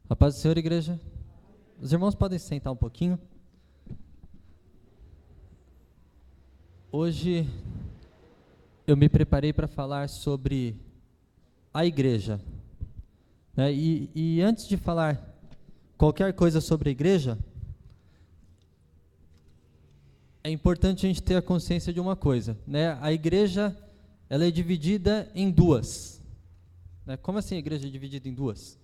A paz do Senhor, igreja. Os irmãos podem se sentar um pouquinho. Hoje eu me preparei para falar sobre a igreja, né? E antes de falar qualquer coisa sobre a igreja, é importante a gente ter a consciência de uma coisa, né? A igreja, ela é dividida em duas, né? Como assim a igreja é dividida em duas?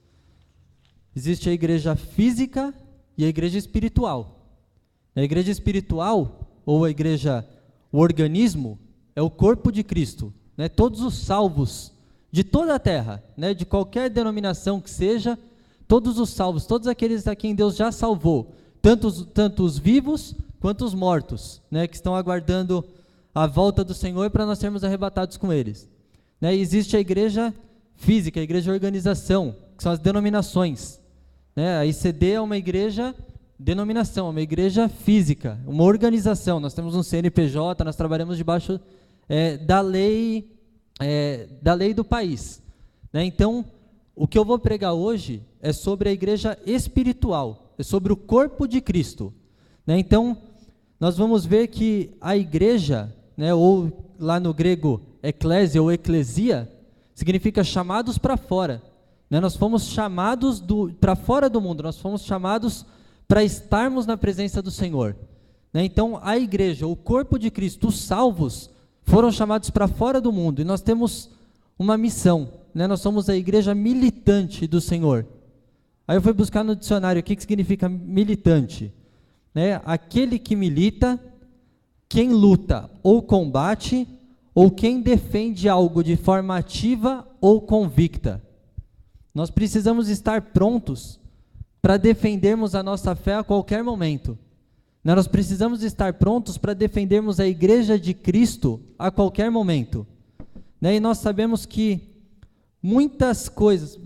Existe a igreja física e a igreja espiritual. A igreja espiritual, ou a igreja, o organismo, é o corpo de Cristo, né? Todos os salvos de toda a terra, né? De qualquer denominação que seja, todos os salvos, todos aqueles a quem Deus já salvou, tanto os vivos quanto os mortos, né? Que estão aguardando a volta do Senhor para nós sermos arrebatados com eles, né? E existe a igreja física, a igreja organização, que são as denominações, né? A ICD é uma igreja denominação, uma igreja física, uma organização. Nós temos um CNPJ, nós trabalhamos debaixo da lei do país, né? Então, o que eu vou pregar hoje é sobre a igreja espiritual, é sobre o corpo de Cristo, né? Então, nós vamos ver que a igreja, né, ou lá no grego eclésia ou eclesia, significa chamados para fora, né? Nós fomos chamados para fora do mundo, nós fomos chamados para estarmos na presença do Senhor, né? Então, a igreja, o corpo de Cristo, os salvos, foram chamados para fora do mundo, e nós temos uma missão, né? Nós somos a igreja militante do Senhor. Aí eu fui buscar no dicionário o que significa militante, né? Aquele que milita, quem luta ou combate, ou quem defende algo de forma ativa ou convicta. Nós precisamos estar prontos para defendermos a nossa fé a qualquer momento. Nós precisamos estar prontos para defendermos a igreja de Cristo a qualquer momento, né? E nós sabemos que muitas coisas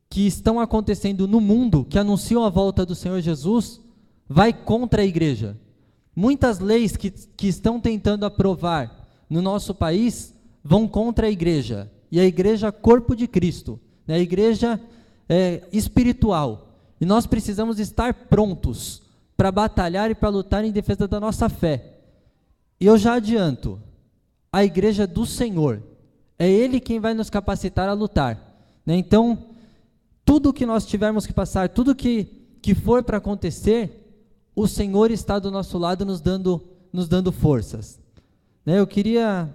que estão acontecendo no mundo, que anunciam a volta do Senhor Jesus, vai contra a igreja. Muitas leis que estão tentando aprovar no nosso país vão contra a igreja, e a igreja corpo de Cristo, né? A igreja espiritual. E nós precisamos estar prontos para batalhar e para lutar em defesa da nossa fé. E eu já adianto, a igreja do Senhor, é Ele quem vai nos capacitar a lutar, né? Então, tudo que nós tivermos que passar, tudo que for para acontecer, o Senhor está do nosso lado nos dando forças, né? Eu queria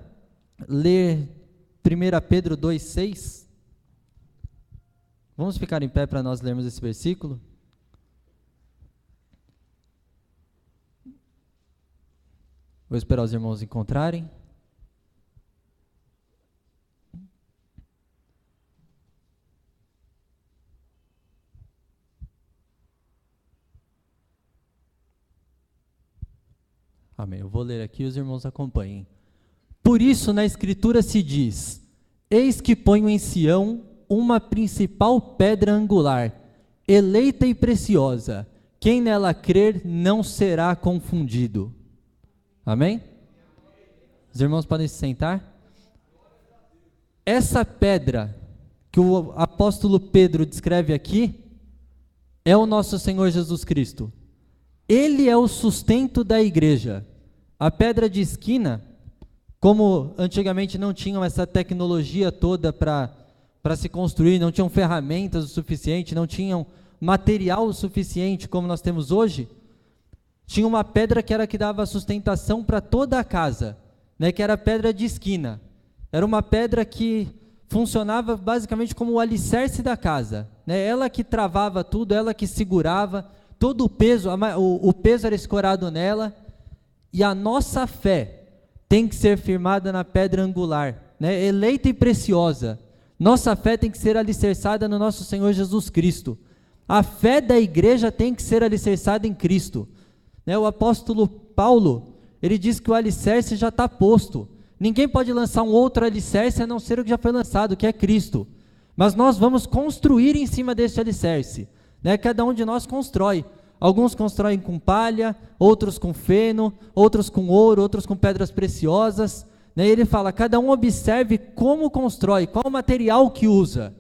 ler 1 Pedro 2,6. Vamos ficar em pé para nós lermos esse versículo? Vou esperar os irmãos encontrarem. Amém. Eu vou ler aqui e os irmãos acompanhem. Por isso na Escritura se diz: eis que ponho em Sião uma principal pedra angular, eleita e preciosa, quem nela crer não será confundido. Amém? Os irmãos podem se sentar? Essa pedra que o apóstolo Pedro descreve aqui é o nosso Senhor Jesus Cristo. Ele é o sustento da igreja. A pedra de esquina, como antigamente não tinham essa tecnologia toda para se construir, não tinham ferramentas o suficiente, não tinham material o suficiente como nós temos hoje, tinha uma pedra que era que dava sustentação para toda a casa, né, que era a pedra de esquina. Era uma pedra que funcionava basicamente como o alicerce da casa, né? Ela que travava tudo, ela que segurava, todo o peso, o peso era escorado nela, e a nossa fé tem que ser firmada na pedra angular, né, eleita e preciosa. Nossa fé tem que ser alicerçada no nosso Senhor Jesus Cristo. A fé da igreja tem que ser alicerçada em Cristo, né? O apóstolo Paulo, ele diz que o alicerce já está posto. Ninguém pode lançar um outro alicerce a não ser o que já foi lançado, que é Cristo. Mas nós vamos construir em cima desse alicerce, né? Cada um de nós constrói. Alguns constroem com palha, outros com feno, outros com ouro, outros com pedras preciosas, né? Ele fala, cada um observe como constrói, qual o material que usa,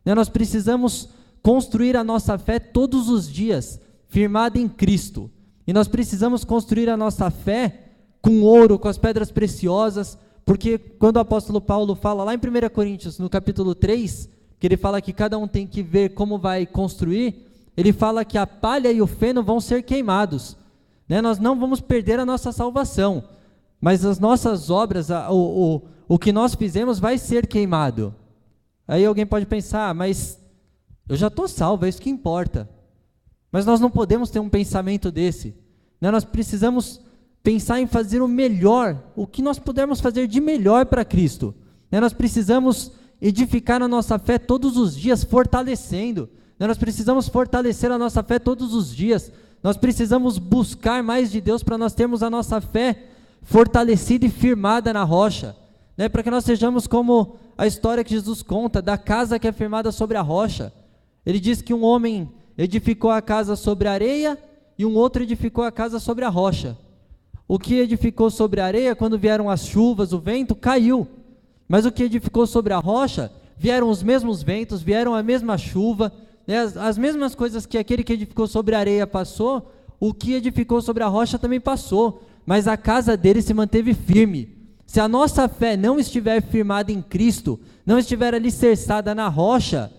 né? Nós precisamos construir a nossa fé todos os dias, firmada em Cristo. E nós precisamos construir a nossa fé com ouro, com as pedras preciosas, porque quando o apóstolo Paulo fala lá em 1 Coríntios, no capítulo 3, que ele fala que cada um tem que ver como vai construir, ele fala que a palha e o feno vão ser queimados, né? Nós não vamos perder a nossa salvação, mas as nossas obras, o que nós fizemos vai ser queimado. Aí alguém pode pensar, mas eu já estou salvo, é isso que importa. Mas nós não podemos ter um pensamento desse, né? Nós precisamos pensar em fazer o melhor, o que nós pudermos fazer de melhor para Cristo, né? Nós precisamos edificar a nossa fé todos os dias, fortalecendo, né? Nós precisamos fortalecer a nossa fé todos os dias, nós precisamos buscar mais de Deus para nós termos a nossa fé fortalecida e firmada na rocha, né? Para que nós sejamos como a história que Jesus conta, da casa que é firmada sobre a rocha. Ele diz que um homem edificou a casa sobre a areia e um outro edificou a casa sobre a rocha. O que edificou sobre a areia, quando vieram as chuvas, o vento, caiu. Mas o que edificou sobre a rocha, vieram os mesmos ventos, vieram a mesma chuva, né? As mesmas coisas que aquele que edificou sobre a areia passou, o que edificou sobre a rocha também passou, mas a casa dele se manteve firme. Se a nossa fé não estiver firmada em Cristo, não estiver alicerçada na rocha,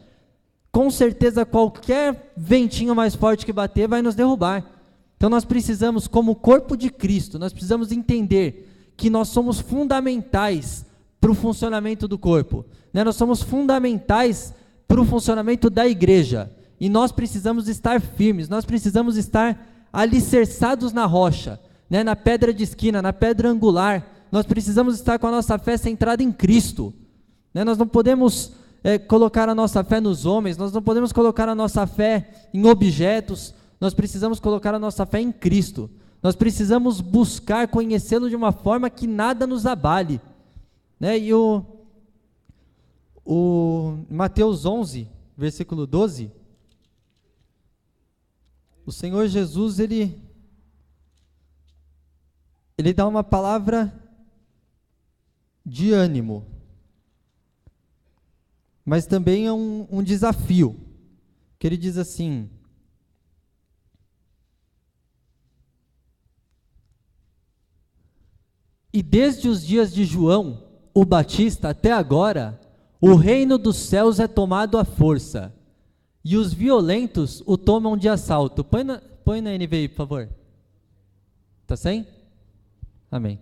com certeza qualquer ventinho mais forte que bater vai nos derrubar. Então nós precisamos, como corpo de Cristo, nós precisamos entender que nós somos fundamentais para o funcionamento do corpo, né? Nós somos fundamentais para o funcionamento da igreja, e nós precisamos estar firmes, nós precisamos estar alicerçados na rocha, né? Na pedra de esquina, na pedra angular, nós precisamos estar com a nossa fé centrada em Cristo, né? Nós não podemos colocar a nossa fé nos homens, nós não podemos colocar a nossa fé em objetos, nós precisamos colocar a nossa fé em Cristo, nós precisamos buscar conhecê-lo de uma forma que nada nos abale, né? E o Mateus 11, versículo 12, o Senhor Jesus, ele dá uma palavra de ânimo, mas também é um desafio, que ele diz assim: e desde os dias de João, o Batista, até agora, o reino dos céus é tomado à força, e os violentos o tomam de assalto. Põe na NVI, por favor. Tá sem? Amém.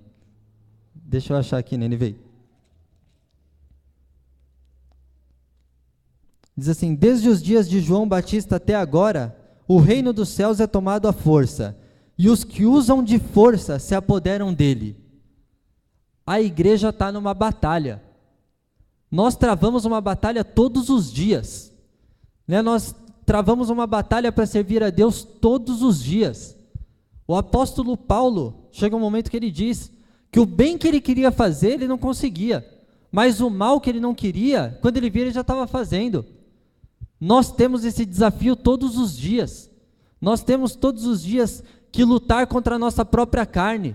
Deixa eu achar aqui na NVI. Diz assim: desde os dias de João Batista até agora, o reino dos céus é tomado à força, e os que usam de força se apoderam dele. A igreja está numa batalha. Nós travamos uma batalha todos os dias, né? Nós travamos uma batalha para servir a Deus todos os dias. O apóstolo Paulo, chega um momento que ele diz que o bem que ele queria fazer, ele não conseguia, mas o mal que ele não queria, quando ele via, ele já estava fazendo. Nós temos esse desafio todos os dias, nós temos todos os dias que lutar contra a nossa própria carne.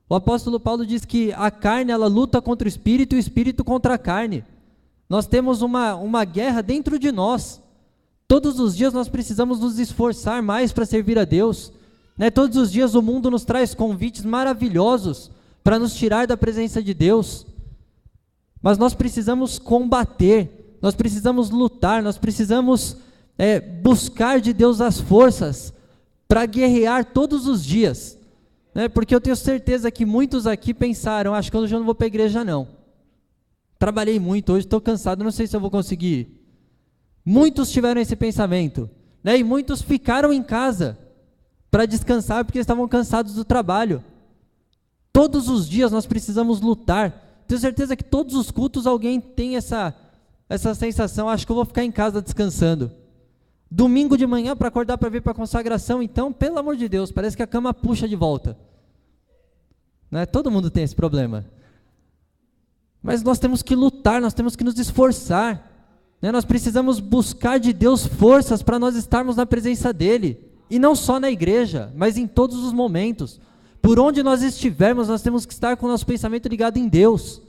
O apóstolo Paulo diz que a carne, ela luta contra o espírito e o espírito contra a carne. Nós temos uma guerra dentro de nós. Todos os dias nós precisamos nos esforçar mais para servir a Deus, né? Todos os dias o mundo nos traz convites maravilhosos para nos tirar da presença de Deus, mas nós precisamos combater, nós precisamos lutar, nós precisamos buscar de Deus as forças para guerrear todos os dias, né? Porque eu tenho certeza que muitos aqui pensaram: acho que hoje eu não vou para a igreja não, trabalhei muito, hoje estou cansado, não sei se eu vou conseguir ir. Muitos tiveram esse pensamento, né? E muitos ficaram em casa para descansar porque estavam cansados do trabalho. Todos os dias nós precisamos lutar. Tenho certeza que todos os cultos alguém tem essa sensação: acho que eu vou ficar em casa descansando. Domingo de manhã para acordar para vir para a consagração, então, pelo amor de Deus, parece que a cama puxa de volta, né? Todo mundo tem esse problema. Mas nós temos que lutar, nós temos que nos esforçar, né? Nós precisamos buscar de Deus forças para nós estarmos na presença dEle, e não só na igreja, mas em todos os momentos. Por onde nós estivermos, nós temos que estar com o nosso pensamento ligado em Deus.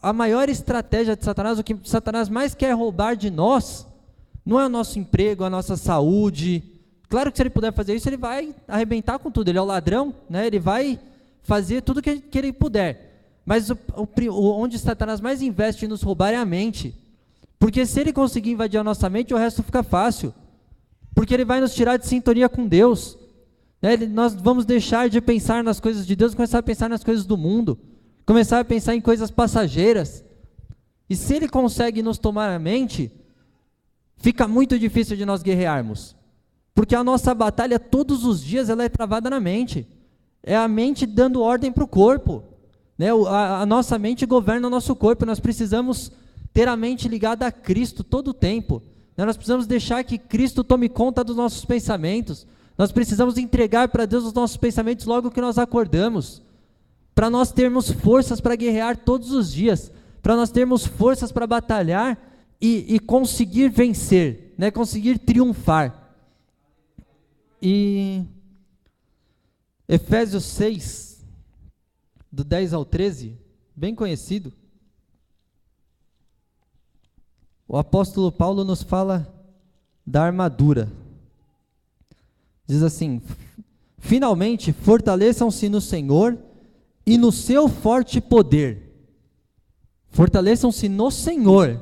a maior estratégia de Satanás, o que Satanás mais quer roubar de nós, não é o nosso emprego, a nossa saúde. Claro que se ele puder fazer isso, ele vai arrebentar com tudo, ele é o ladrão, né? Ele vai fazer tudo que ele puder. Mas onde Satanás mais investe em nos roubar é a mente. Porque se ele conseguir invadir a nossa mente, o resto fica fácil. Porque ele vai nos tirar de sintonia com Deus. Né? Nós vamos deixar de pensar nas coisas de Deus, começar a pensar nas coisas do mundo. Começar a pensar em coisas passageiras. E se ele consegue nos tomar a mente, fica muito difícil de nós guerrearmos. Porque a nossa batalha todos os dias ela é travada na mente. É a mente dando ordem para o corpo. Né? A nossa mente governa o nosso corpo. Nós precisamos ter a mente ligada a Cristo todo o tempo. Né? Nós precisamos deixar que Cristo tome conta dos nossos pensamentos. Nós precisamos entregar para Deus os nossos pensamentos logo que nós acordamos. Para nós termos forças para guerrear todos os dias. Para nós termos forças para batalhar e conseguir vencer. Né? Conseguir triunfar. E Efésios 6, do 10 ao 13, bem conhecido, o apóstolo Paulo nos fala da armadura. Diz assim: finalmente fortaleçam-se no Senhor e no seu forte poder. Fortaleçam-se no Senhor.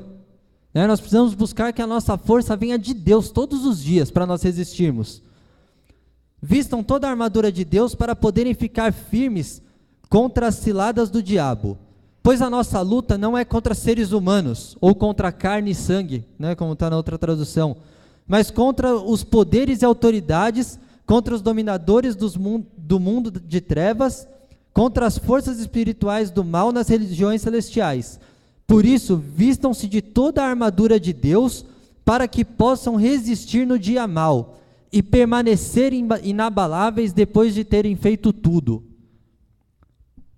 Né? Nós precisamos buscar que a nossa força venha de Deus todos os dias para nós resistirmos. Vistam toda a armadura de Deus para poderem ficar firmes contra as ciladas do diabo. Pois a nossa luta não é contra seres humanos, ou contra carne e sangue, né, como está na outra tradução, mas contra os poderes e autoridades, contra os dominadores do mundo de trevas, contra as forças espirituais do mal nas regiões celestiais. Por isso, vistam-se de toda a armadura de Deus, para que possam resistir no dia mau, e permanecerem inabaláveis depois de terem feito tudo.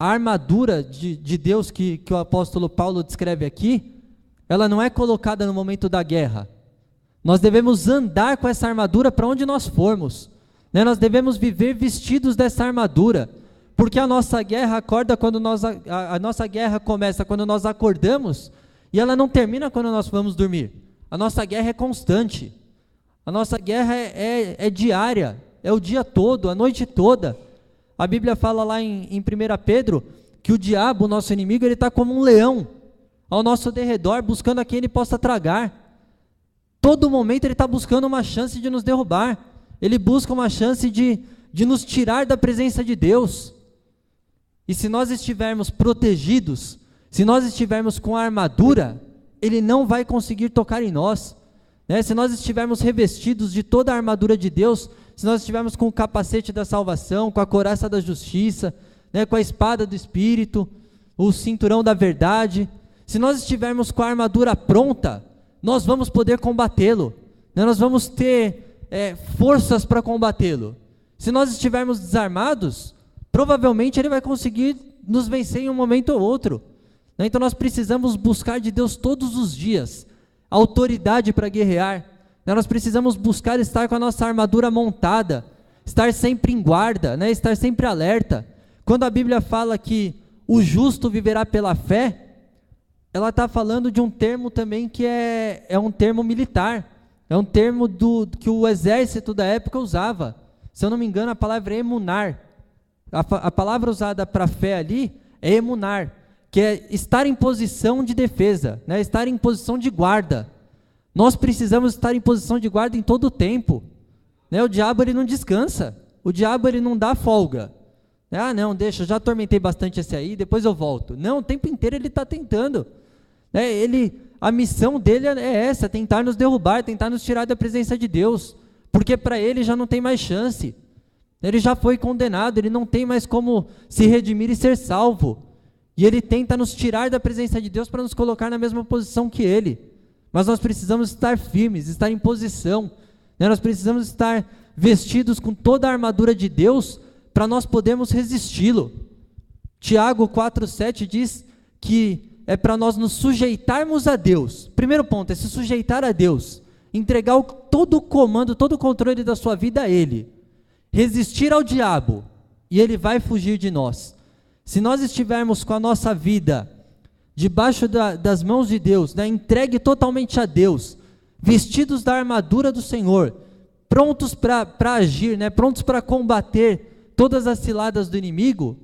A armadura de Deus que o apóstolo Paulo descreve aqui, ela não é colocada no momento da guerra. Nós devemos andar com essa armadura para onde nós formos. Né? Nós devemos viver vestidos dessa armadura, porque a nossa guerra a nossa guerra começa quando nós acordamos, e ela não termina quando nós vamos dormir. A nossa guerra é constante. A nossa guerra é diária, é o dia todo, a noite toda. A Bíblia fala lá em 1 Pedro, que o diabo, o nosso inimigo, ele está como um leão, ao nosso derredor, buscando a quem ele possa tragar. Todo momento ele está buscando uma chance de nos derrubar. Ele busca uma chance de nos tirar da presença de Deus. E se nós estivermos protegidos, se nós estivermos com a armadura, ele não vai conseguir tocar em nós. Né? Se nós estivermos revestidos de toda a armadura de Deus, se nós estivermos com o capacete da salvação, com a couraça da justiça, né, com a espada do Espírito, o cinturão da verdade, se nós estivermos com a armadura pronta, nós vamos poder combatê-lo, né? Nós vamos ter forças para combatê-lo. Se nós estivermos desarmados, provavelmente ele vai conseguir nos vencer em um momento ou outro. Né? Então nós precisamos buscar de Deus todos os dias autoridade para guerrear. Nós precisamos buscar estar com a nossa armadura montada, estar sempre em guarda, né? Estar sempre alerta. Quando a Bíblia fala que o justo viverá pela fé, ela está falando de um termo também que é um termo militar, é um termo que o exército da época usava. Se eu não me engano, a palavra é emunar. A palavra usada para fé ali é emunar, que é estar em posição de defesa, né? Estar em posição de guarda. Nós precisamos estar em posição de guarda em todo o tempo. Né? O diabo ele não descansa, o diabo ele não dá folga. Ah não, deixa, eu já atormentei bastante esse aí, depois eu volto. Não, o tempo inteiro ele está tentando. Né? A missão dele é essa, tentar nos derrubar, tentar nos tirar da presença de Deus, porque para ele já não tem mais chance. Ele já foi condenado, ele não tem mais como se redimir e ser salvo. E ele tenta nos tirar da presença de Deus para nos colocar na mesma posição que ele. Mas nós precisamos estar firmes, estar em posição. Né? Nós precisamos estar vestidos com toda a armadura de Deus para nós podermos resisti-lo. Tiago 4,7 diz que é para nós nos sujeitarmos a Deus. Primeiro ponto é se sujeitar a Deus. Entregar todo o comando, todo o controle da sua vida a Ele. Resistir ao diabo e ele vai fugir de nós. Se nós estivermos com a nossa vida debaixo das mãos de Deus, né, entregue totalmente a Deus, vestidos da armadura do Senhor, prontos para agir, né, prontos para combater todas as ciladas do inimigo,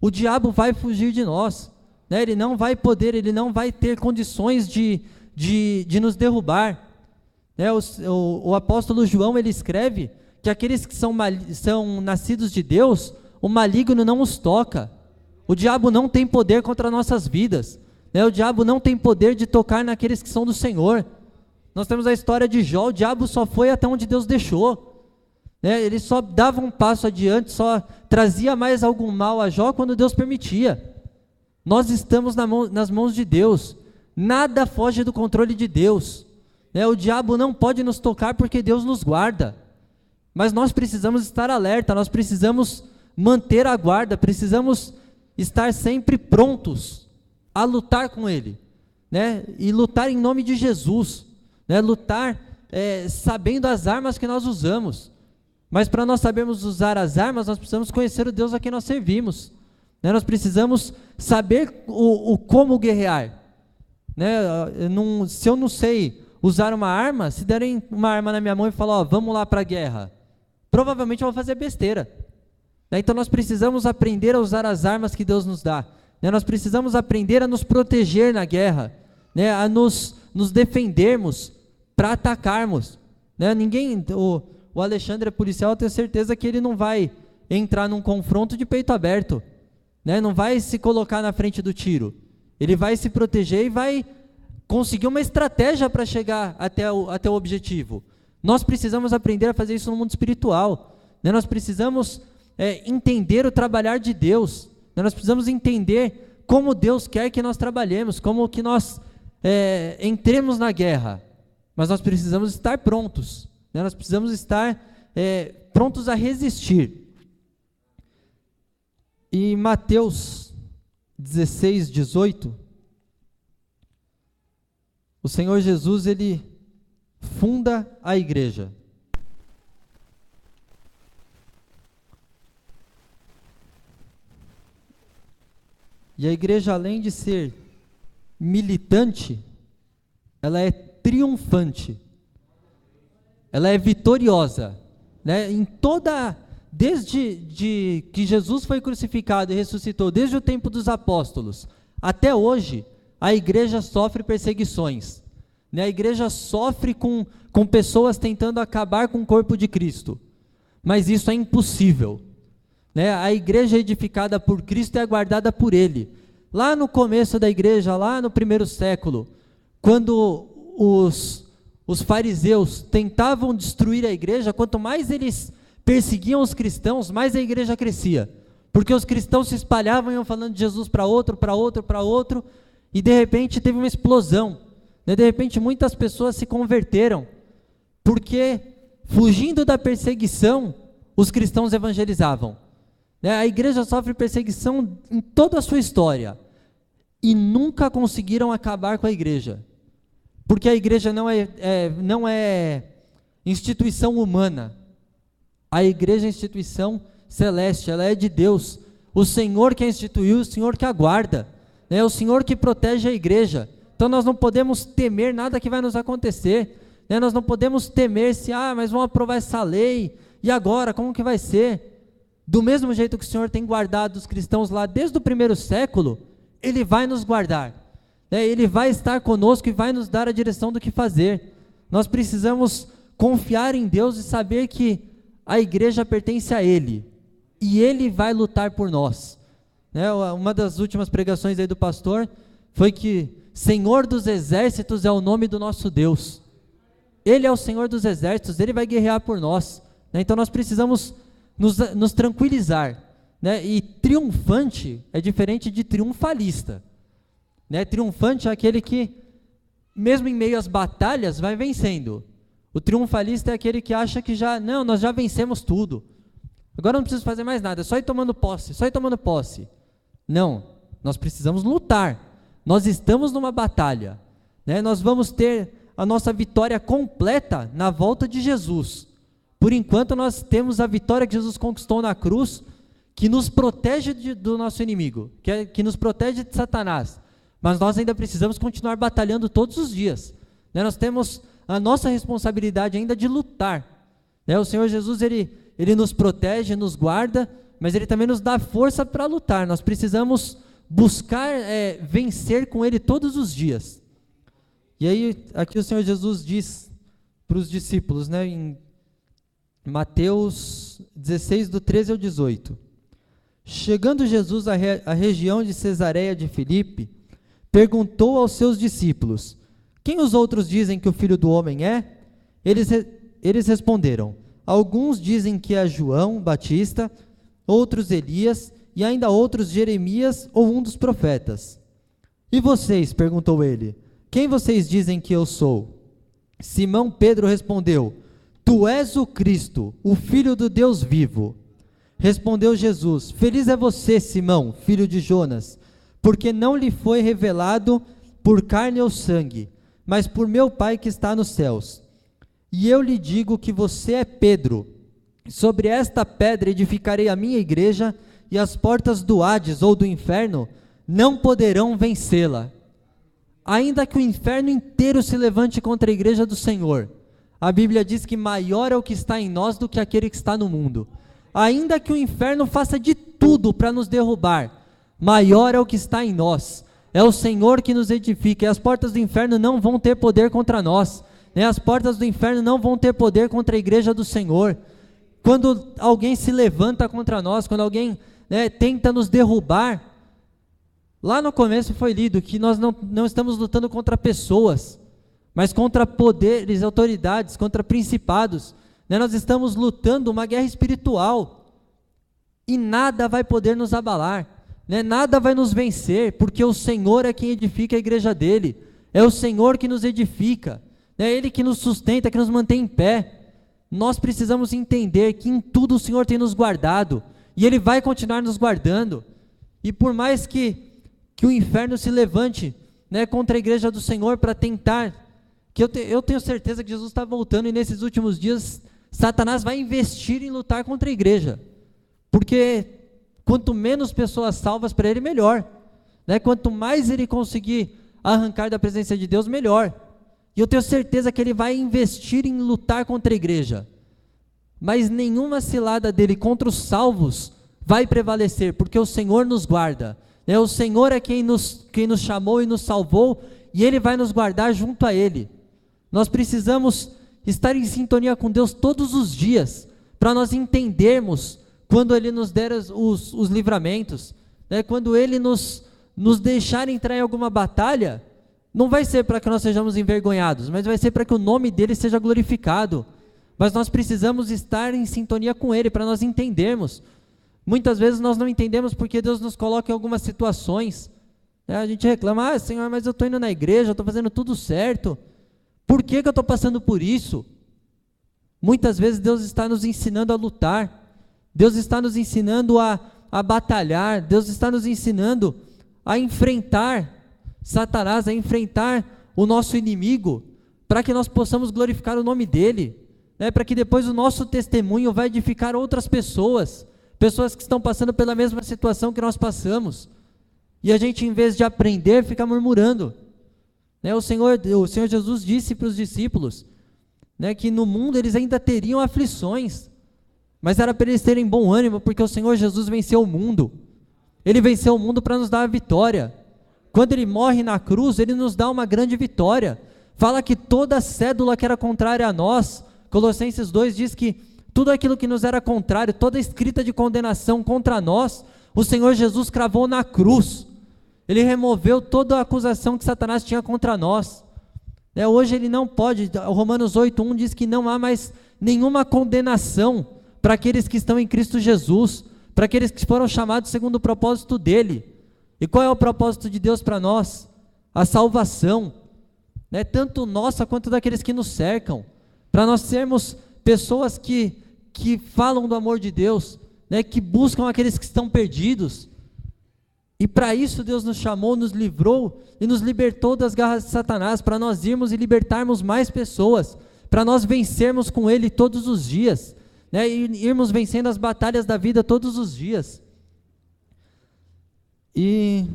o diabo vai fugir de nós, né, ele não vai poder, ele não vai ter condições de nos derrubar, né. O apóstolo João, ele escreve que aqueles que são nascidos de Deus, o maligno não os toca, o diabo não tem poder contra nossas vidas, né? O diabo não tem poder de tocar naqueles que são do Senhor. Nós temos a história de Jó, o diabo só foi até onde Deus deixou, né? Ele só dava um passo adiante, só trazia mais algum mal a Jó quando Deus permitia. Nós estamos nas mãos de Deus, nada foge do controle de Deus, né? O diabo não pode nos tocar porque Deus nos guarda, mas nós precisamos estar alerta, nós precisamos manter a guarda, precisamos estar sempre prontos a lutar com ele, né? E lutar em nome de Jesus, né? Lutar sabendo as armas que nós usamos, mas para nós sabermos usar as armas, nós precisamos conhecer o Deus a quem nós servimos, né? Nós precisamos saber o como guerrear, né? Se eu não sei usar uma arma, se derem uma arma na minha mão e falar, ó, vamos lá para a guerra, provavelmente eu vou fazer besteira, né? Então nós precisamos aprender a usar as armas que Deus nos dá, né? Nós precisamos aprender a nos proteger na guerra, né? A nos defendermos para atacarmos, né? O Alexandre é policial, eu tenho certeza que ele não vai entrar num confronto de peito aberto, né? Não vai se colocar na frente do tiro, ele vai se proteger e vai conseguir uma estratégia para chegar até o objetivo. Nós precisamos aprender a fazer isso no mundo espiritual, né? Nós precisamos entender o trabalhar de Deus, né? Nós precisamos entender como Deus quer que nós trabalhemos, como que nós entremos na guerra, mas nós precisamos estar prontos, né? Nós precisamos estar prontos a resistir. E Mateus 16, 18, o Senhor Jesus, ele funda a igreja. E a igreja, além de ser militante, ela é triunfante, ela é vitoriosa, né? Desde que Jesus foi crucificado e ressuscitou, desde o tempo dos apóstolos, até hoje, a igreja sofre perseguições, né? A igreja sofre com pessoas tentando acabar com o corpo de Cristo, mas isso é impossível, né? A igreja edificada por Cristo é guardada por Ele. Lá no começo da igreja, lá no primeiro século, quando os fariseus tentavam destruir a igreja, quanto mais eles perseguiam os cristãos, mais a igreja crescia, porque os cristãos se espalhavam e iam falando de Jesus para outro, e de repente teve uma explosão, né? De repente muitas pessoas se converteram, porque fugindo da perseguição, os cristãos evangelizavam, né? A igreja sofre perseguição em toda a sua história, e nunca conseguiram acabar com a igreja, porque a igreja não é instituição humana, a igreja é instituição celeste, ela é de Deus, o Senhor que a instituiu, o Senhor que a guarda, né? O Senhor que protege a igreja. Então nós não podemos temer nada que vai nos acontecer, né? Nós não podemos temer mas vão aprovar essa lei, e agora, como que vai ser? Do mesmo jeito que o Senhor tem guardado os cristãos lá desde o primeiro século, Ele vai nos guardar, né? Ele vai estar conosco e vai nos dar a direção do que fazer. Nós precisamos confiar em Deus e saber que a igreja pertence a Ele, e Ele vai lutar por nós, né? Uma das últimas pregações aí do pastor foi que Senhor dos Exércitos é o nome do nosso Deus, Ele é o Senhor dos Exércitos, Ele vai guerrear por nós, né? Então nós precisamos nos tranquilizar, né? E triunfante é diferente de triunfalista, né? Triunfante é aquele que, mesmo em meio às batalhas, vai vencendo. O triunfalista é aquele que acha que nós já vencemos tudo, agora não preciso fazer mais nada, só ir tomando posse. Não, nós precisamos lutar, nós estamos numa batalha, né? Nós vamos ter a nossa vitória completa na volta de Jesus. Por enquanto nós temos a vitória que Jesus conquistou na cruz, que nos protege do nosso inimigo, que nos protege de Satanás, mas nós ainda precisamos continuar batalhando todos os dias, né? Nós temos a nossa responsabilidade ainda de lutar, né? O Senhor Jesus, Ele nos protege, nos guarda, mas Ele também nos dá força para lutar. Nós precisamos buscar vencer com Ele todos os dias. E aí, aqui o Senhor Jesus diz para os discípulos, né, em Mateus 16, do 13 ao 18. Chegando Jesus à região de Cesareia de Filipe, perguntou aos seus discípulos: quem os outros dizem que o Filho do Homem é? Eles responderam: alguns dizem que é João Batista, outros Elias, e ainda outros Jeremias ou um dos profetas. E vocês? Perguntou ele. Quem vocês dizem que eu sou? Simão Pedro respondeu: tu és o Cristo, o Filho do Deus vivo. Respondeu Jesus: feliz é você, Simão, filho de Jonas, porque não lhe foi revelado por carne ou sangue, mas por meu Pai que está nos céus. E eu lhe digo que você é Pedro. Sobre esta pedra edificarei a minha igreja, e as portas do Hades ou do inferno não poderão vencê-la. Ainda que o inferno inteiro se levante contra a igreja do Senhor, a Bíblia diz que maior é o que está em nós do que aquele que está no mundo. Ainda que o inferno faça de tudo para nos derrubar, maior é o que está em nós. É o Senhor que nos edifica, e as portas do inferno não vão ter poder contra nós, né? As portas do inferno não vão ter poder contra a igreja do Senhor. Quando alguém se levanta contra nós, quando alguém, né, tenta nos derrubar, lá no começo foi lido que nós não estamos lutando contra pessoas, mas contra poderes, autoridades, contra principados, né? Nós estamos lutando uma guerra espiritual, e nada vai poder nos abalar, né? Nada vai nos vencer, porque o Senhor é quem edifica a igreja dele, é o Senhor que nos edifica, é Ele que nos sustenta, que nos mantém em pé. Nós precisamos entender que em tudo o Senhor tem nos guardado, e Ele vai continuar nos guardando, e por mais que o inferno se levante, né, contra a igreja do Senhor para tentar, que eu tenho certeza que Jesus está voltando, e nesses últimos dias Satanás vai investir em lutar contra a igreja, porque quanto menos pessoas salvas para ele, melhor, né? Quanto mais ele conseguir arrancar da presença de Deus, melhor. E eu tenho certeza que ele vai investir em lutar contra a igreja, mas nenhuma cilada dele contra os salvos vai prevalecer, porque o Senhor nos guarda, né? O Senhor é quem nos chamou e nos salvou, e Ele vai nos guardar junto a Ele. Nós precisamos estar em sintonia com Deus todos os dias, para nós entendermos quando Ele nos der os livramentos, né? Quando Ele nos deixar entrar em alguma batalha, não vai ser para que nós sejamos envergonhados, mas vai ser para que o nome dEle seja glorificado. Mas nós precisamos estar em sintonia com Ele, para nós entendermos. Muitas vezes nós não entendemos porque Deus nos coloca em algumas situações, né? A gente reclama: Senhor, mas eu estou indo na igreja, eu estou fazendo tudo certo, por que eu estou passando por isso? Muitas vezes Deus está nos ensinando a lutar, Deus está nos ensinando a batalhar, Deus está nos ensinando a enfrentar Satanás, a enfrentar o nosso inimigo, para que nós possamos glorificar o nome dEle, né? Para que depois o nosso testemunho vai edificar outras pessoas que estão passando pela mesma situação que nós passamos, e a gente, em vez de aprender, fica murmurando, né? O Senhor Jesus disse para os discípulos, né, que no mundo eles ainda teriam aflições, mas era para eles terem bom ânimo, porque o Senhor Jesus venceu o mundo. Ele venceu o mundo para nos dar a vitória. Quando Ele morre na cruz, Ele nos dá uma grande vitória. Fala que toda cédula que era contrária a nós, Colossenses 2 diz que tudo aquilo que nos era contrário, toda escrita de condenação contra nós, o Senhor Jesus cravou na cruz. Ele removeu toda a acusação que Satanás tinha contra nós. Hoje ele não pode, Romanos 8:1 diz que não há mais nenhuma condenação para aqueles que estão em Cristo Jesus, para aqueles que foram chamados segundo o propósito dEle. E qual é o propósito de Deus para nós? A salvação, né? Tanto nossa quanto daqueles que nos cercam, para nós sermos pessoas que falam do amor de Deus, né? Que buscam aqueles que estão perdidos. E para isso Deus nos chamou, nos livrou e nos libertou das garras de Satanás, para nós irmos e libertarmos mais pessoas, para nós vencermos com Ele todos os dias, né? E irmos vencendo as batalhas da vida todos os dias. E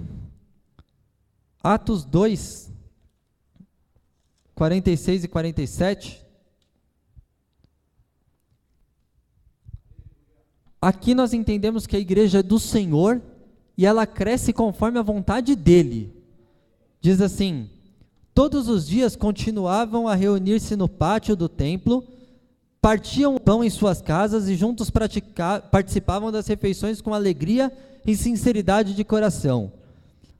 Atos 2, 46 e 47. Aqui nós entendemos que a igreja é do Senhor e ela cresce conforme a vontade dele. Diz assim: todos os dias continuavam a reunir-se no pátio do templo, partiam o pão em suas casas e juntos participavam das refeições com alegria e sinceridade de coração,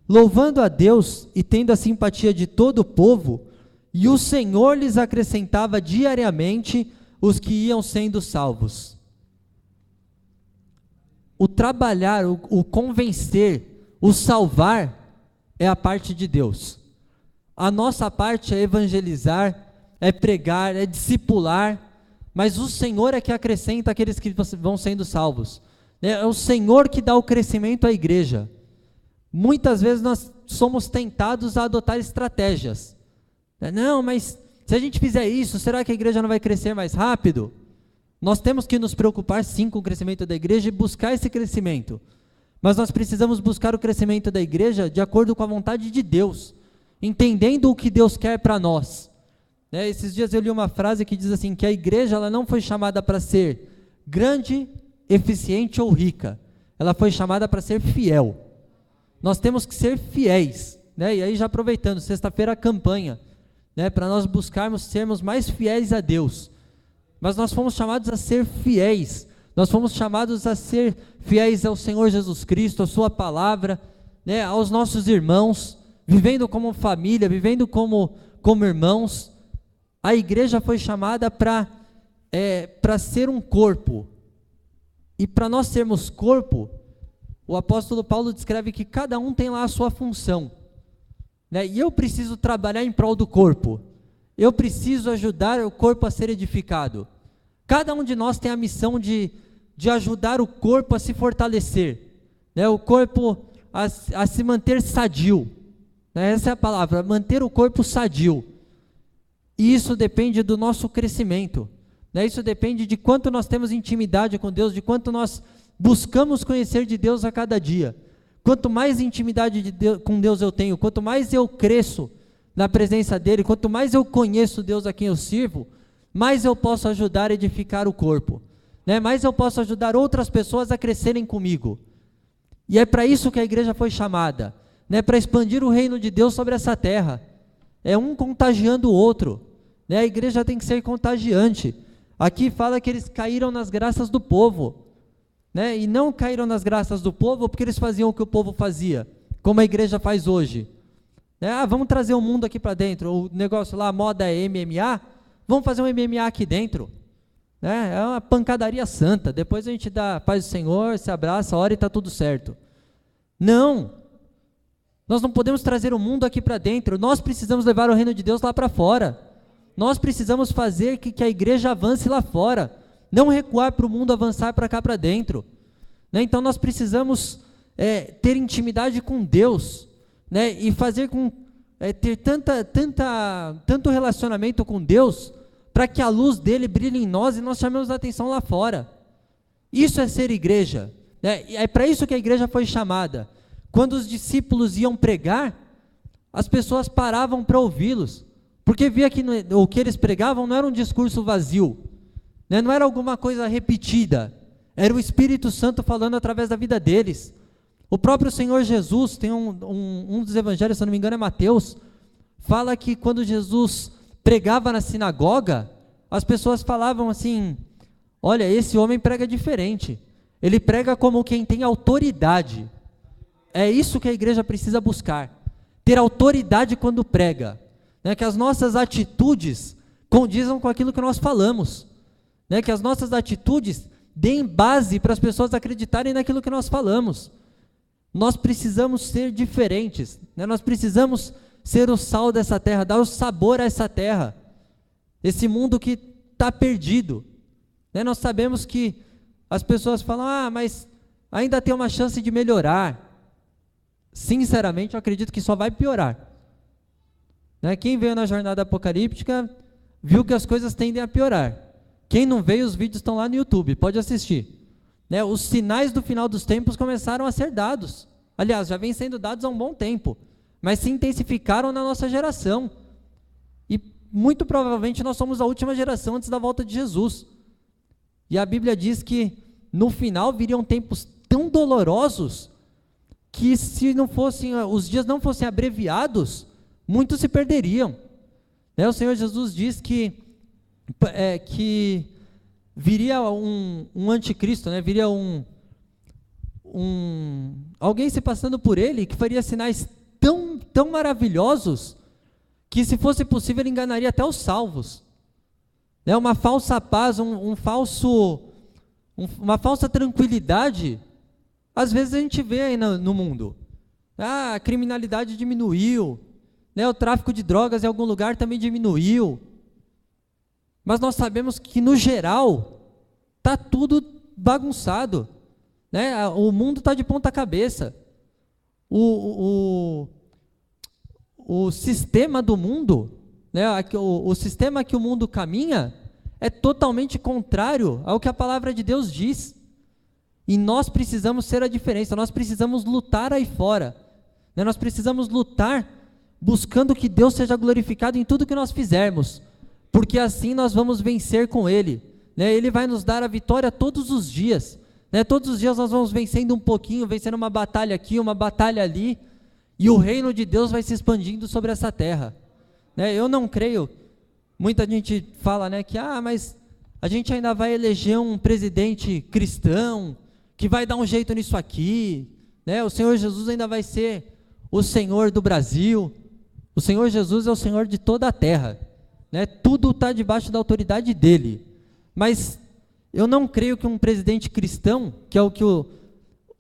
louvando a Deus e tendo a simpatia de todo o povo, e o Senhor lhes acrescentava diariamente os que iam sendo salvos. O trabalhar, o convencer, o salvar é a parte de Deus. A nossa parte é evangelizar, é pregar, é discipular, mas o Senhor é que acrescenta aqueles que vão sendo salvos. É o Senhor que dá o crescimento à igreja. Muitas vezes nós somos tentados a adotar estratégias. Não, mas se a gente fizer isso, será que a igreja não vai crescer mais rápido? Nós temos que nos preocupar sim com o crescimento da igreja e buscar esse crescimento. Mas nós precisamos buscar o crescimento da igreja de acordo com a vontade de Deus, entendendo o que Deus quer para nós. Esses dias eu li uma frase que diz assim, que a igreja ela não foi chamada para ser grande, eficiente ou rica. Ela foi chamada para ser fiel. Nós temos que ser fiéis. E aí já aproveitando, sexta-feira a campanha, para nós buscarmos sermos mais fiéis a Deus. Mas nós fomos chamados a ser fiéis, nós fomos chamados a ser fiéis ao Senhor Jesus Cristo, à sua palavra, aos nossos irmãos, vivendo como família, vivendo como irmãos. A igreja foi chamada para ser um corpo, e para nós sermos corpo, o apóstolo Paulo descreve que cada um tem lá a sua função, e eu preciso trabalhar em prol do corpo, eu preciso ajudar o corpo a ser edificado. Cada um de nós tem a missão de ajudar o corpo a se fortalecer, o corpo a se manter sadio, essa é a palavra, manter o corpo sadio. E isso depende do nosso crescimento, isso depende de quanto nós temos intimidade com Deus, de quanto nós buscamos conhecer de Deus a cada dia. Quanto mais intimidade com Deus eu tenho, quanto mais eu cresço na presença dEle, quanto mais eu conheço Deus a quem eu sirvo, mais eu posso ajudar a edificar o corpo, mais eu posso ajudar outras pessoas a crescerem comigo. E é para isso que a igreja foi chamada, para expandir o reino de Deus sobre essa terra. É um contagiando o outro, a igreja tem que ser contagiante. Aqui fala que eles caíram nas graças do povo, e não caíram nas graças do povo porque eles faziam o que o povo fazia, como a igreja faz hoje. Vamos trazer o mundo aqui para dentro, o negócio lá, a moda é MMA, vamos fazer um MMA aqui dentro, é uma pancadaria santa, depois a gente dá paz do Senhor, se abraça, ora e está tudo certo. Não, nós não podemos trazer o mundo aqui para dentro, nós precisamos levar o reino de Deus lá para fora, nós precisamos fazer que a igreja avance lá fora, não recuar para o mundo avançar para cá para dentro, então nós precisamos ter intimidade com Deus, e fazer ter tanto relacionamento com Deus, para que a luz dele brilhe em nós e nós chamemos a atenção lá fora. Isso é ser igreja, é para isso que a igreja foi chamada. Quando os discípulos iam pregar, as pessoas paravam para ouvi-los, porque via que o que eles pregavam não era um discurso vazio, não era alguma coisa repetida, era o Espírito Santo falando através da vida deles. O próprio Senhor Jesus, tem um dos evangelhos, se eu não me engano é Mateus, fala que quando Jesus pregava na sinagoga, as pessoas falavam assim, olha, esse homem prega diferente, ele prega como quem tem autoridade. É isso que a igreja precisa buscar, ter autoridade quando prega, que as nossas atitudes condizam com aquilo que nós falamos, que as nossas atitudes deem base para as pessoas acreditarem naquilo que nós falamos. Nós precisamos ser diferentes, nós precisamos ser o sal dessa terra, dar o sabor a essa terra, esse mundo que está perdido. Nós sabemos que as pessoas falam, mas ainda tem uma chance de melhorar. Sinceramente, eu acredito que só vai piorar. Quem veio na jornada apocalíptica, viu que as coisas tendem a piorar. Quem não veio, os vídeos estão lá no YouTube, pode assistir. Os sinais do final dos tempos começaram a ser dados. Aliás, já vem sendo dados há um bom tempo. mas se intensificaram na nossa geração. E muito provavelmente nós somos a última geração antes da volta de Jesus. E a Bíblia diz que no final viriam tempos tão dolorosos que se não fossem, os dias não fossem abreviados, muitos se perderiam. O Senhor Jesus diz que viria um anticristo, viria alguém se passando por ele, que faria sinais tão maravilhosos, que se fosse possível ele enganaria até os salvos. Uma falsa paz, uma falsa tranquilidade, às vezes a gente vê aí no mundo. A criminalidade diminuiu, o tráfico de drogas em algum lugar também diminuiu, mas nós sabemos que no geral está tudo bagunçado, o mundo está de ponta cabeça, o sistema do mundo, o sistema que o mundo caminha é totalmente contrário ao que a palavra de Deus diz, e nós precisamos ser a diferença, nós precisamos lutar aí fora, nós precisamos lutar buscando que Deus seja glorificado em tudo que nós fizermos, porque assim nós vamos vencer com Ele, Ele vai nos dar a vitória todos os dias, todos os dias nós vamos vencendo um pouquinho, vencendo uma batalha aqui, uma batalha ali, e o reino de Deus vai se expandindo sobre essa terra. Eu não creio, muita gente fala que mas a gente ainda vai eleger um presidente cristão, que vai dar um jeito nisso aqui, o Senhor Jesus ainda vai ser o Senhor do Brasil. O Senhor Jesus é o Senhor de toda a terra, tudo está debaixo da autoridade dele, mas eu não creio que um presidente cristão, que é o que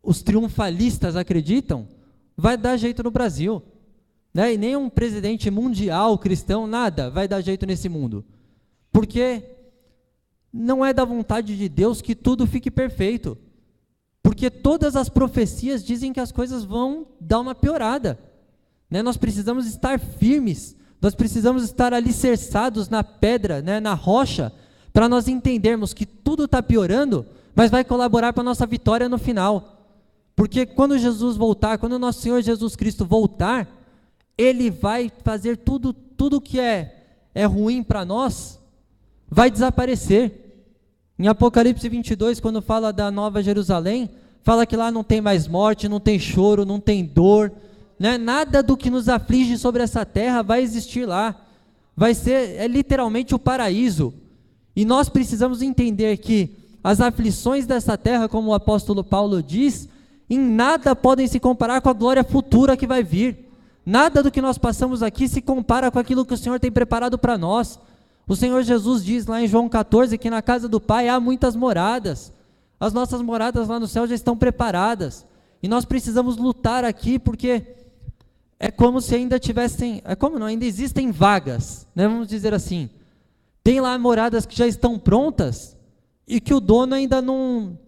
os triunfalistas acreditam, vai dar jeito no Brasil, e nem um presidente mundial cristão, nada vai dar jeito nesse mundo, porque não é da vontade de Deus que tudo fique perfeito, porque todas as profecias dizem que as coisas vão dar uma piorada, nós precisamos estar firmes, nós precisamos estar alicerçados na pedra, na rocha, para nós entendermos que tudo está piorando, mas vai colaborar para a nossa vitória no final, porque quando Jesus voltar, quando o nosso Senhor Jesus Cristo voltar, Ele vai fazer tudo que é ruim para nós, vai desaparecer. Em Apocalipse 22, quando fala da Nova Jerusalém, fala que lá não tem mais morte, não tem choro, não tem dor, nada do que nos aflige sobre essa terra vai existir lá, vai ser literalmente o paraíso, e nós precisamos entender que as aflições dessa terra, como o apóstolo Paulo diz, em nada podem se comparar com a glória futura que vai vir, nada do que nós passamos aqui se compara com aquilo que o Senhor tem preparado para nós. O Senhor Jesus diz lá em João 14, que na casa do Pai há muitas moradas, as nossas moradas lá no céu já estão preparadas, e nós precisamos lutar aqui, porque é como se ainda ainda existem vagas, vamos dizer assim, tem lá moradas que já estão prontas, e que o dono ainda não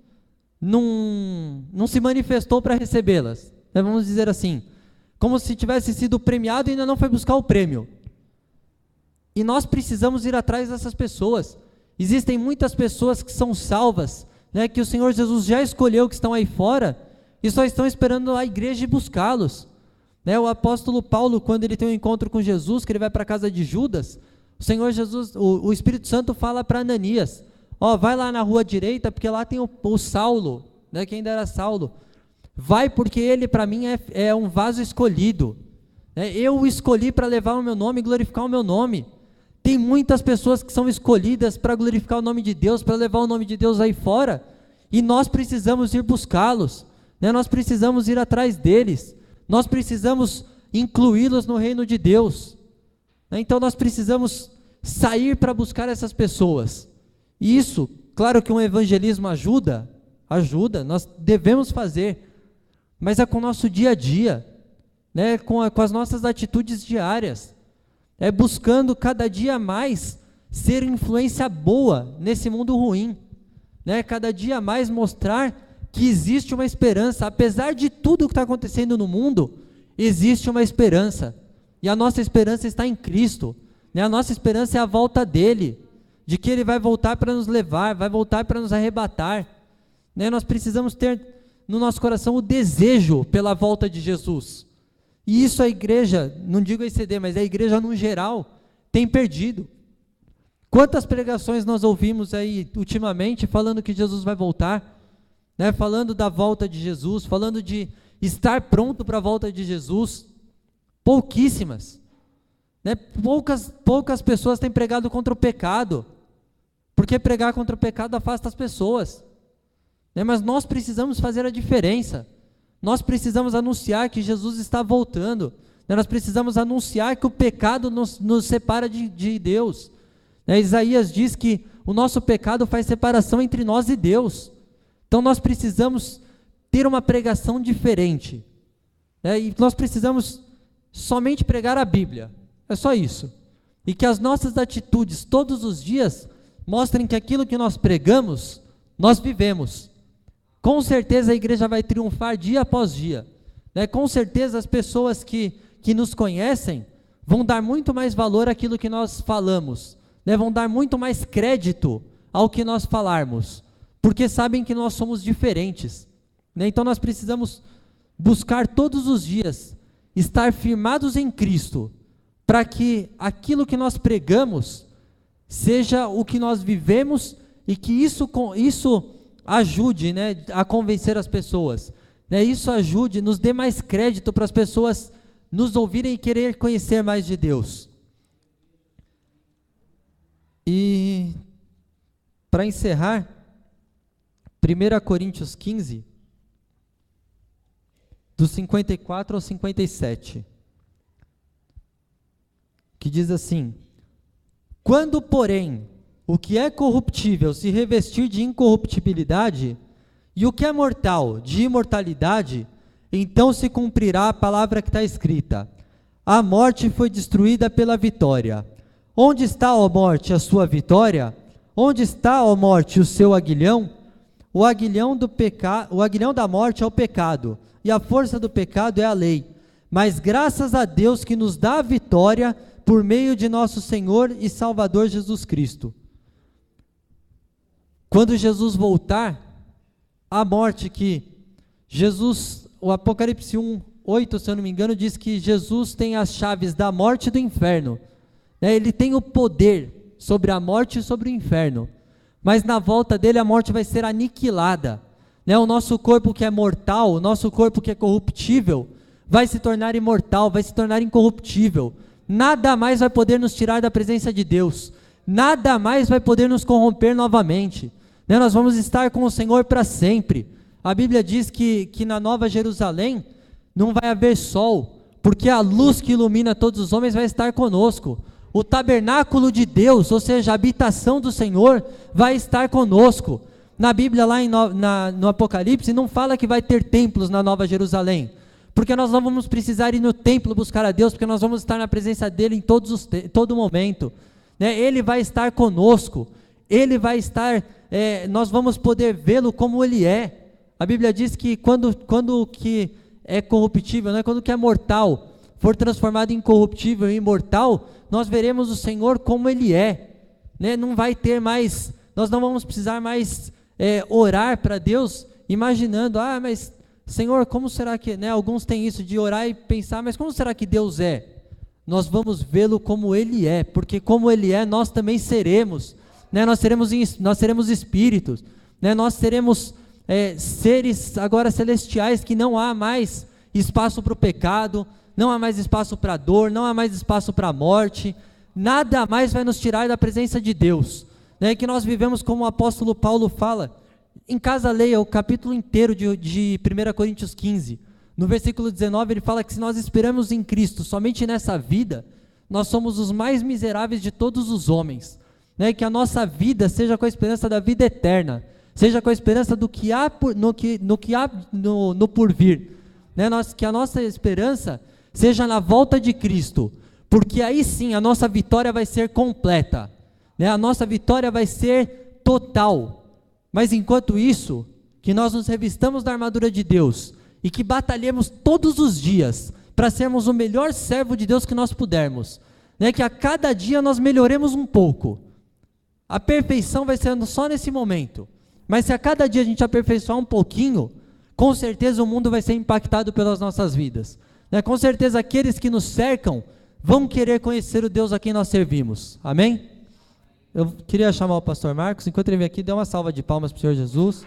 se manifestou para recebê-las, vamos dizer assim, como se tivesse sido premiado e ainda não foi buscar o prêmio, e nós precisamos ir atrás dessas pessoas. Existem muitas pessoas que são salvas, que o Senhor Jesus já escolheu, que estão aí fora, e só estão esperando a igreja buscá-los. O apóstolo Paulo, quando ele tem um encontro com Jesus, que ele vai para a casa de Judas, o Senhor Jesus, o Espírito Santo fala para Ananias, vai lá na rua direita, porque lá tem o Saulo, que ainda era Saulo, vai porque ele para mim é um vaso escolhido, eu o escolhi para levar o meu nome e glorificar o meu nome. Tem muitas pessoas que são escolhidas para glorificar o nome de Deus, para levar o nome de Deus aí fora, e nós precisamos ir buscá-los, nós precisamos ir atrás deles, nós precisamos incluí-los no reino de Deus, então nós precisamos sair para buscar essas pessoas, e isso, claro que um evangelismo ajuda, nós devemos fazer, mas é com o nosso dia a dia, com as nossas atitudes diárias, buscando cada dia mais ser influência boa nesse mundo ruim, cada dia mais mostrar que existe uma esperança, apesar de tudo que está acontecendo no mundo, existe uma esperança, e a nossa esperança está em Cristo, a nossa esperança é a volta dele, de que ele vai voltar para nos levar, vai voltar para nos arrebatar, nós precisamos ter no nosso coração o desejo pela volta de Jesus, E isso a igreja, não digo a ICD, mas a igreja no geral, tem perdido. Quantas pregações nós ouvimos aí ultimamente falando que Jesus vai voltar, né? Falando da volta de Jesus, falando de estar pronto para a volta de Jesus? Pouquíssimas, né? Poucas pessoas têm pregado contra o pecado, porque pregar contra o pecado afasta as pessoas, né? Mas nós precisamos fazer a diferença. Nós precisamos anunciar que Jesus está voltando, né? Nós precisamos anunciar que o pecado nos separa de Deus, né? Isaías diz que o nosso pecado faz separação entre nós e Deus. Então nós precisamos ter uma pregação diferente, né? E nós precisamos somente pregar a Bíblia, é só isso. E que as nossas atitudes todos os dias mostrem que aquilo que nós pregamos, nós vivemos. Com certeza a igreja vai triunfar dia após dia, né? Com certeza as pessoas que nos conhecem vão dar muito mais valor àquilo que nós falamos, né? Vão dar muito mais crédito ao que nós falarmos, porque sabem que nós somos diferentes, né? Então nós precisamos buscar todos os dias estar firmados em Cristo, para que aquilo que nós pregamos seja o que nós vivemos e que isso ajude, né, a convencer as pessoas, né? Isso ajude, nos dê mais crédito para as pessoas nos ouvirem e querer conhecer mais de Deus. E para encerrar, 1 Coríntios 15, do 54 ao 57, que diz assim: quando, porém, o que é corruptível se revestir de incorruptibilidade, e o que é mortal de imortalidade, então se cumprirá a palavra que está escrita: a morte foi destruída pela vitória. Onde está, ó morte, a sua vitória? Onde está, ó morte, o seu aguilhão? O aguilhão da morte é o pecado, e a força do pecado é a lei. Mas graças a Deus que nos dá a vitória por meio de nosso Senhor e Salvador Jesus Cristo. Quando Jesus voltar, a morte que Jesus, o Apocalipse 1:8, se eu não me engano, diz que Jesus tem as chaves da morte e do inferno, né? Ele tem o poder sobre a morte e sobre o inferno, mas na volta dele a morte vai ser aniquilada, né? O nosso corpo que é mortal, o nosso corpo que é corruptível, vai se tornar imortal, vai se tornar incorruptível. Nada mais vai poder nos tirar da presença de Deus, nada mais vai poder nos corromper novamente, né? Nós vamos estar com o Senhor para sempre. A Bíblia diz que na Nova Jerusalém não vai haver sol, porque a luz que ilumina todos os homens vai estar conosco. O tabernáculo de Deus, ou seja, a habitação do Senhor, vai estar conosco. Na Bíblia, lá no Apocalipse, não fala que vai ter templos na Nova Jerusalém, porque nós não vamos precisar ir no templo buscar a Deus, porque nós vamos estar na presença dEle em todo momento, né? Ele vai estar conosco, Ele vai estar, nós vamos poder vê-lo como Ele é. A Bíblia diz que quando o que é corruptível, né, quando o que é mortal for transformado em incorruptível e imortal, nós veremos o Senhor como Ele é, né? Não vai ter mais, nós não vamos precisar mais orar para Deus imaginando, mas Senhor, como será que, né, alguns têm isso de orar e pensar, mas como será que Deus é? Nós vamos vê-lo como Ele é, porque como Ele é, nós também seremos, né? Nós seremos espíritos, né? Nós seremos seres agora celestiais, que não há mais espaço para o pecado, não há mais espaço para a dor, não há mais espaço para a morte, nada mais vai nos tirar da presença de Deus, né? Que nós vivemos como o apóstolo Paulo fala. Em casa leia o capítulo inteiro de 1 Coríntios 15, no versículo 19 ele fala que se nós esperamos em Cristo somente nessa vida, nós somos os mais miseráveis de todos os homens, né? Que a nossa vida seja com a esperança da vida eterna, seja com a esperança do que há no porvir, né? Que a nossa esperança seja na volta de Cristo, porque aí sim a nossa vitória vai ser completa, né? A nossa vitória vai ser total. Mas enquanto isso, que nós nos revistamos da armadura de Deus e que batalhemos todos os dias para sermos o melhor servo de Deus que nós pudermos, né? Que a cada dia nós melhoremos um pouco. A perfeição vai sendo só nesse momento, mas se a cada dia a gente aperfeiçoar um pouquinho, com certeza o mundo vai ser impactado pelas nossas vidas, Né? Com certeza aqueles que nos cercam vão querer conhecer o Deus a quem nós servimos. Amém? Eu queria chamar o pastor Marcos, enquanto ele vem aqui, dê uma salva de palmas para o Senhor Jesus.